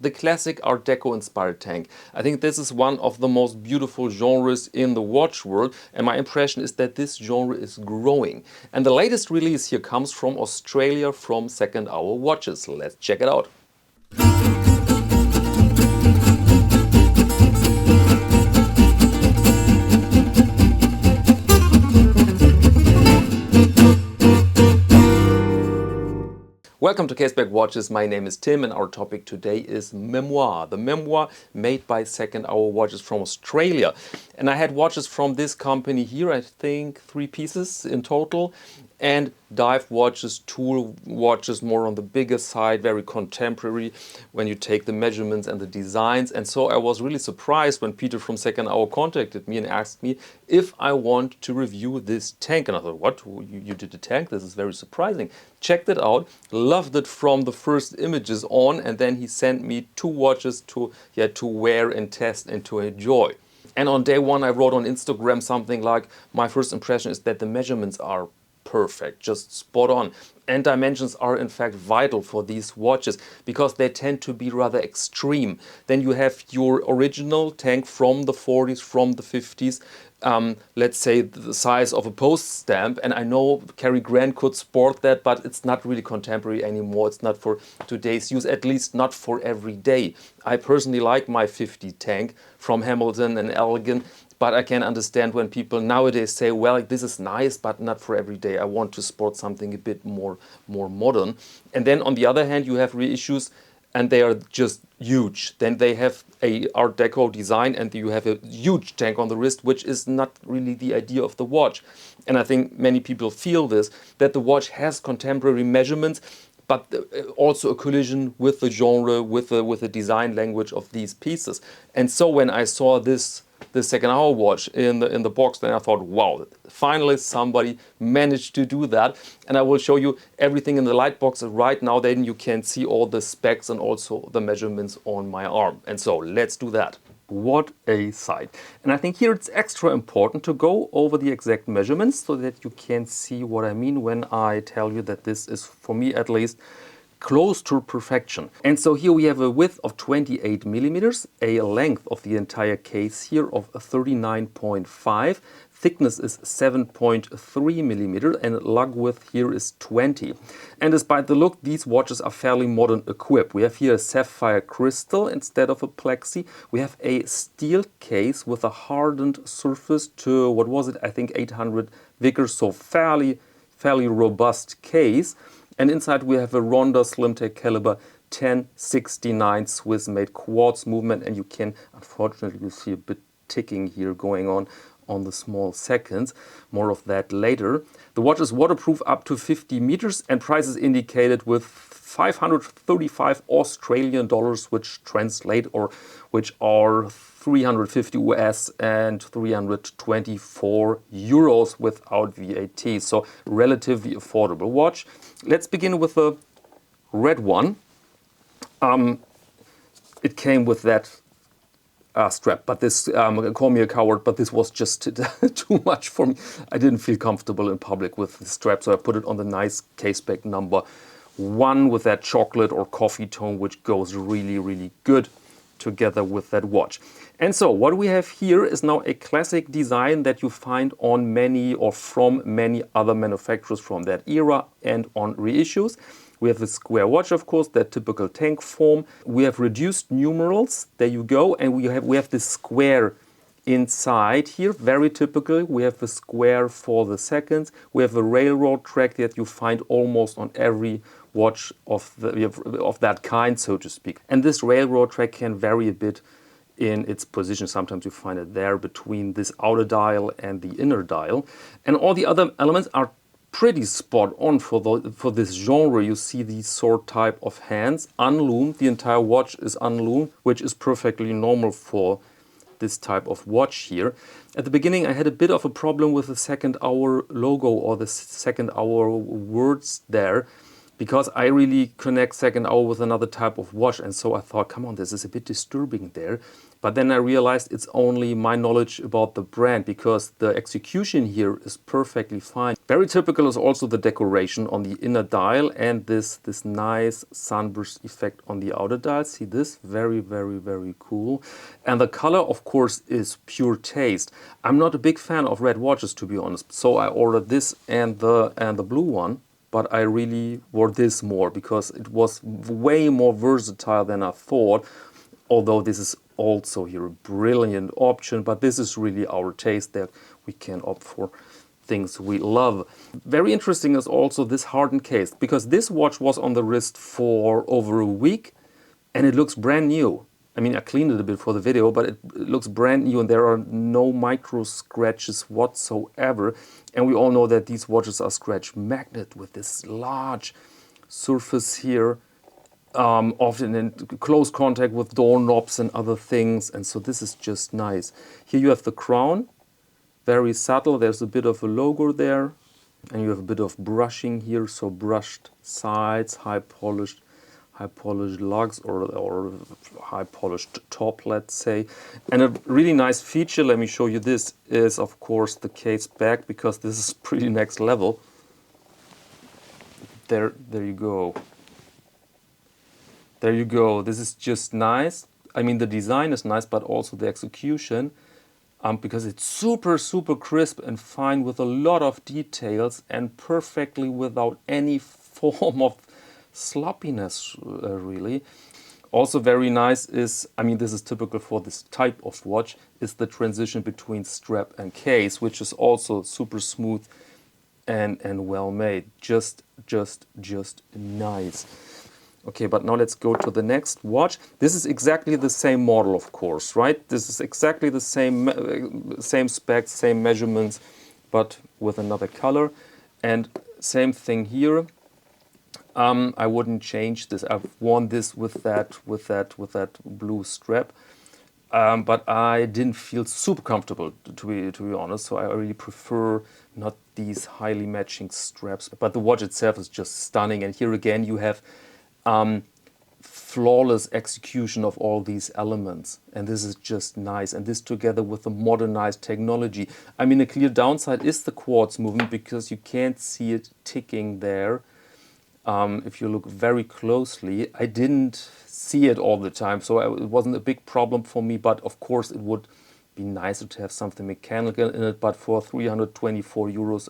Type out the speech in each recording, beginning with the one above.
the classic Art Deco inspired tank. I think this is one of the most beautiful genres in the watch world, and my impression is that this genre is growing. And the latest release here comes from Australia from Second Hour Watches. Let's check it out. Welcome to Caseback Watches. My name is Tim and our topic today is Memoir. The Memoir made by Second Hour Watches from Australia. And I had watches from this company here, I think 3 pieces in total. And dive watches, tool watches, more on the bigger side, very contemporary when you take the measurements and the designs. And so I was really surprised when Peter from Second Hour contacted me and asked me if I want to review this tank. And I thought, what? You did a tank? This is very surprising. Checked it out, loved it from the first images on, and then he sent me 2 watches to wear and test and to enjoy. And on day 1 I wrote on Instagram something like, my first impression is that the measurements are perfect, just spot on. And dimensions are in fact vital for these watches because they tend to be rather extreme. Then you have your original tank from the 40s, from the 50s, let's say the size of a post stamp. And I know Cary Grant could sport that, but it's not really contemporary anymore. It's not for today's use, at least not for every day. I personally like my 50 tank from Hamilton and Elgin. But I can understand when people nowadays say, well, this is nice, but not for every day. I want to sport something a bit more modern. And then on the other hand, you have reissues and they are just huge. Then they have a Art Deco design and you have a huge tank on the wrist, which is not really the idea of the watch. And I think many people feel this, that the watch has contemporary measurements, but also a collision with the genre, with the design language of these pieces. And so when I saw the Second Hour watch in the box, then I thought, wow, finally somebody managed to do that. And I will show you everything in the light box right now, then you can see all the specs and also the measurements on my arm. And so let's do that. What a sight. And I think here it's extra important to go over the exact measurements so that you can see what I mean when I tell you that this is, for me at least, close to perfection. And so here we have a width of 28 millimeters, a length of the entire case here of 39.5, thickness is 7.3 millimeter, and lug width here is 20. And despite the look, these watches are fairly modern equipped. We have here a sapphire crystal instead of a plexi. We have a steel case with a hardened surface to, what was it, I think 800 Vickers, so fairly robust case. And inside we have a Ronda Slimtech caliber 1069 Swiss-made quartz movement, and you can, unfortunately, you see a bit ticking here going on the small seconds. More of that later. The watch is waterproof up to 50 meters and price is indicated with 535 Australian dollars, which translate or which are 350 US and 324 euros without VAT. So relatively affordable watch. Let's begin with the red one. It came with that strap, but this, call me a coward, but this was just too much for me. I didn't feel comfortable in public with the strap, so I put it on the nice Caseback number 1 with that chocolate or coffee tone, which goes really, really good together with that watch. And so what we have here is now a classic design that you find on many or from many other manufacturers from that era and on reissues. We have the square watch, of course, that typical tank form. We have reduced numerals, there you go, and we have this square inside here, very typical. We have the square for the seconds. We have a railroad track that you find almost on every watch of that kind, so to speak. And this railroad track can vary a bit in its position. Sometimes you find it there between this outer dial and the inner dial. And all the other elements are pretty spot on for this genre. You see these sword type of hands, unloomed. The entire watch is unloomed, which is perfectly normal for this type of watch here. At the beginning I had a bit of a problem with the Second Hour logo or the Second Hour words there, because I really connect second hour with another type of watch, and so I thought, come on, this is a bit disturbing there. But then I realized it's only my knowledge about the brand, because the execution here is perfectly fine. Very typical is also the decoration on the inner dial and this nice sunburst effect on the outer dial. See this? Very, very, very cool. And the color, of course, is pure taste. I'm not a big fan of red watches, to be honest, so I ordered this and the blue one. But I really wore this more because it was way more versatile than I thought. Although this is also here a brilliant option, but this is really our taste, that we can opt for things we love. Very interesting is also this hardened case, because this watch was on the wrist for over a week and it looks brand new. I mean, I cleaned it a bit for the video, but it looks brand new and there are no micro scratches whatsoever. And we all know that these watches are scratch magnet with this large surface here, often in close contact with doorknobs and other things. And so this is just nice. Here you have the crown, very subtle. There's a bit of a logo there. And you have a bit of brushing here, so brushed sides, high polished lugs or high polished top, let's say. And a really nice feature, let me show you this, is of course the case back, because this is pretty next level. There you go. There you go. This is just nice. I mean, the design is nice, but also the execution, because it's super, super crisp and fine with a lot of details and perfectly without any form of sloppiness, really. Also very nice is, I mean, this is typical for this type of watch, is the transition between strap and case, which is also super smooth and well made. Just nice. Okay, but now let's go to the next watch. This is exactly the same model, of course, right? This is exactly the same specs, same measurements, but with another color. And same thing here. I wouldn't change this. I've worn this with that blue strap, but I didn't feel super comfortable, to be honest. So I really prefer not these highly matching straps. But the watch itself is just stunning. And here again, you have flawless execution of all these elements, and this is just nice. And this together with the modernized technology. I mean, a clear downside is the quartz movement, because you can't see it ticking there. If you look very closely, I didn't see it all the time, so it wasn't a big problem for me. But of course, it would be nicer to have something mechanical in it. But for 324 euros,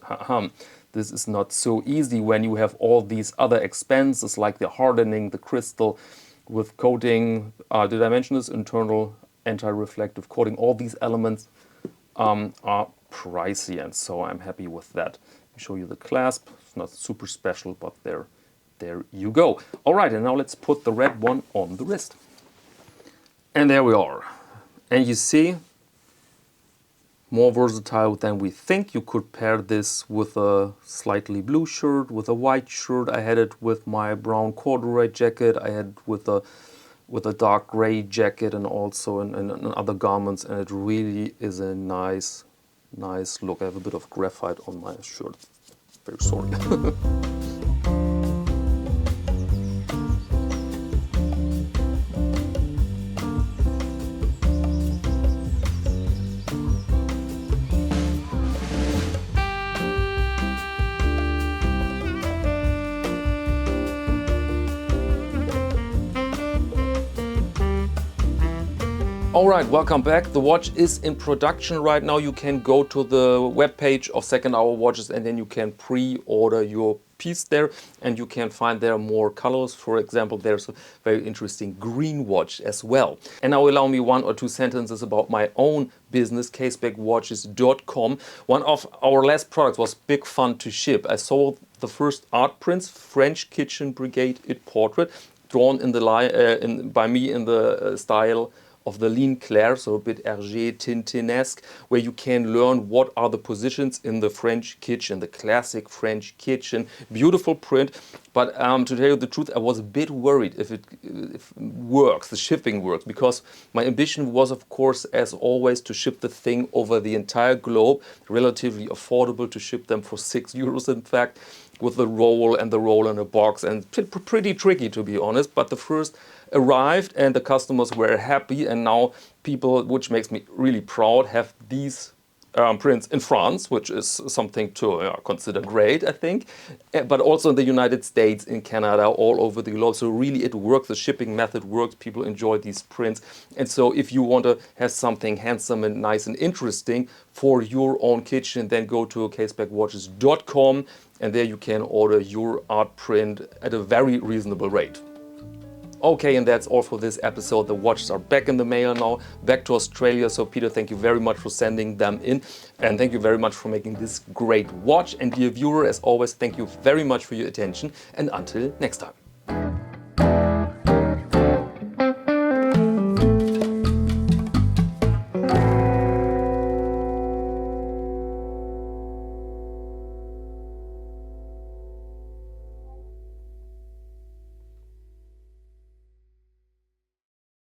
this is not so easy when you have all these other expenses like the hardening, the crystal with coating. Did I mention this? Internal anti-reflective coating. All these elements are pricey, and so I'm happy with that. Let me show you the clasp. It's not super special, but there you go. All right, and now let's put the red one on the wrist. And there we are. And you see, more versatile than we think. You could pair this with a slightly blue shirt, with a white shirt. I had it with my brown corduroy jacket. I had it with a dark gray jacket, and also in other garments. And it really is a nice look. I have a bit of graphite on my shirt. Very sorry. All right, welcome back. The watch is in production right now. You can go to the webpage of Second Hour Watches, and then you can pre-order your piece there, and you can find there more colors. For example, there's a very interesting green watch as well. And now allow me one or two sentences about my own business, CasebackWatches.com. One of our last products was big fun to ship. I sold the first art prints, French Kitchen Brigade It Portrait, drawn by me in the style of the Lean Claire, so a bit Hergé Tintinesque, where you can learn what are the positions in the French kitchen, the classic French kitchen. Beautiful print, but to tell you the truth, I was a bit worried if it works, the shipping works, because my ambition was, of course, as always, to ship the thing over the entire globe, relatively affordable to ship them for €6, in fact. with the roll and the roll in a box, and pretty tricky, to be honest. But the first arrived and the customers were happy, and now people, which makes me really proud, have these prints in France, which is something to consider great, I think, but also in the United States, in Canada, all over the globe. So really it works, the shipping method works, people enjoy these prints. And so if you want to have something handsome and nice and interesting for your own kitchen, then go to casebackwatches.com, and there you can order your art print at a very reasonable rate. Okay, and that's all for this episode. The watches are back in the mail now, back to Australia. So Peter, thank you very much for sending them in. And thank you very much for making this great watch. And dear viewer, as always, thank you very much for your attention. And until next time.